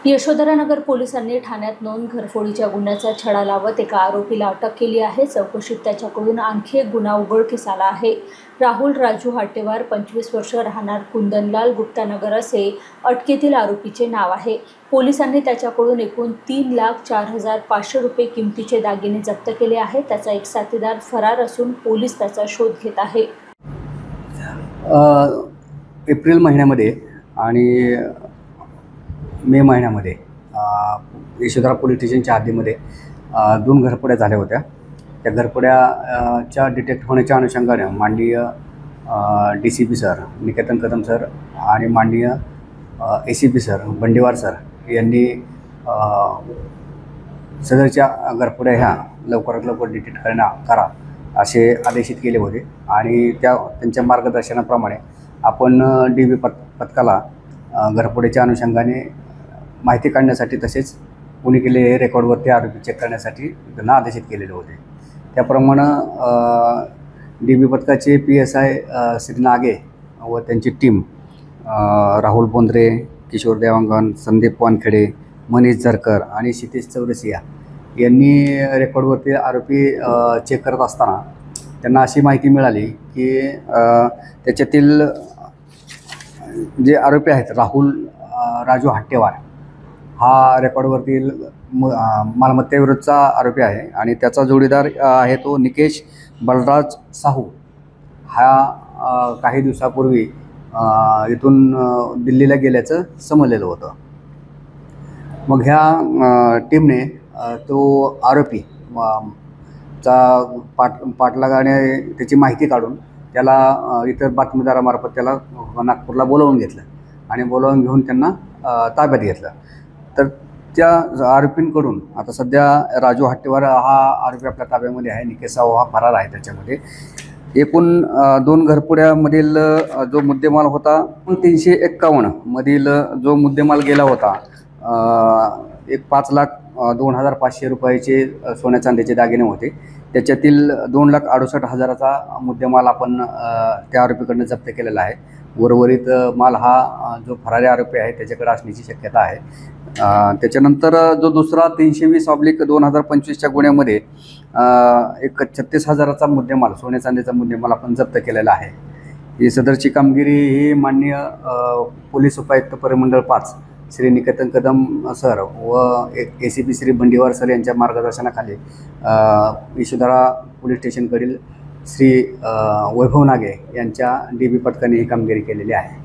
यशोधरानगर पोलिसांनी ठाण्यात नोंद घरफोडीच्या गुन्ह्याचा छडा लावत एका आरोपीला अटक केली आहे। चौकशीत त्याच्याकडून आणखी एक गुन्हा उघडकीस आला आहे। राहुल राजू हाटेवार 25 वर्ष राहणार कुंदनलाल गुप्तानगर असे अटकेतील आरोपीचे नाव आहे। पोलिसांनी त्याच्याकडून एकूण 3,04,500 रुपये किमतीचे दागिने जप्त केले आहेत। त्याचा एक साथीदार फरार असून पोलीस त्याचा शोध घेत आहे। एप्रिल महिन्यामध्ये आणि मे महिन्यामध्ये यशोधरा पोलीस स्टेशनच्या हद्दीमध्ये 2 घरफोड्या झाल्या होत्या। त्या घरफोड्याच्या डिटेक्ट होण्याच्या अनुषंगाने माननीय DCP sir Niketan Kadam sir आणि माननीय ACP सर बंडीवार सर यांनी सदरच्या घरफोड्या ह्या लवकरात लवकर डिटेक्ट करा असे आदेशित केले होते आणि त्यांच्या मार्गदर्शनाप्रमाणे आपण DB पथकाला घरफोड्याच्या अनुषंगाने माहिती काढण्यासाठी तसेच कोणी केले हे रेकॉर्डवरती आरोपी चेक करण्यासाठी त्यांना आदेशित केलेले होते। त्याप्रमाणे DB पथकाचे PSI श्री नागे व त्यांची टीम राहुल बोंद्रे, किशोर देवांगण, संदीप वानखेडे, मनीष झरकर आणि क्षितिज चौरसिया यांनी रेकॉर्डवरती आरोपी चेक करत असताना त्यांना अशी माहिती मिळाली की त्याच्यातील जे आरोपी आहेत राहुल राजू हाटेवार हा रेकॉर्डवरतील मालमत्तेविरुद्धचा आरोपी आहे आणि त्याचा जोडीदार आहे तो निकेश बलराज साहू। हा काही दिवसापूर्वी इथून दिल्लीला गेल्याचं समजलेलं होतं। मग ह्या टीमने तो आरोपी चा पाठलागाने त्याची माहिती काढून त्याला इतर बातमीदारामार्फत त्याला नागपूरला बोलावून घेतलं आणि बोलावून घेऊन त्यांना ताब्यात घेतलं। तर त्या आरोपींकडून आता सध्या राजू हाटेवार हा आरोपी आपल्या ताब्यामध्ये आहे, निकेश साहू हा फरार आहे। त्याच्यामध्ये एकूण 2 घरफोड्यामधील जो मुद्देमाल होता 351 मधील जो मुद्देमाल गेला होता एक 5,02,500 रुपयाचे सोन्या चांदीचे दागिने होते। त्याच्यातील 2,68,000चा मुद्देमाल आपण त्या आरोपीकडनं जप्त केलेला आहे। उर्वरित माल हा जो फरारी आरोपी आहे त्याच्याकडे असण्याची शक्यता आहे। त्याच्यानंतर जो दुसरा 320/2025च्या गुन्ह्यामध्ये एक 36,000चा मुद्देमाल सोन्या चांदीचा मुद्देमाल आपण जप्त केलेला आहे। ही सदरची कामगिरी ही माननीय पोलीस उपायुक्त परिमंडळ 5 श्री निकेतन कदम सर व ACP श्री बंडीवार सर यांच्या मार्गदर्शनाखाली यशोधरा पोलीस स्टेशनकडील श्री वैभव नागे यांच्या DB पथकाने ही कामगिरी केलेली आहे।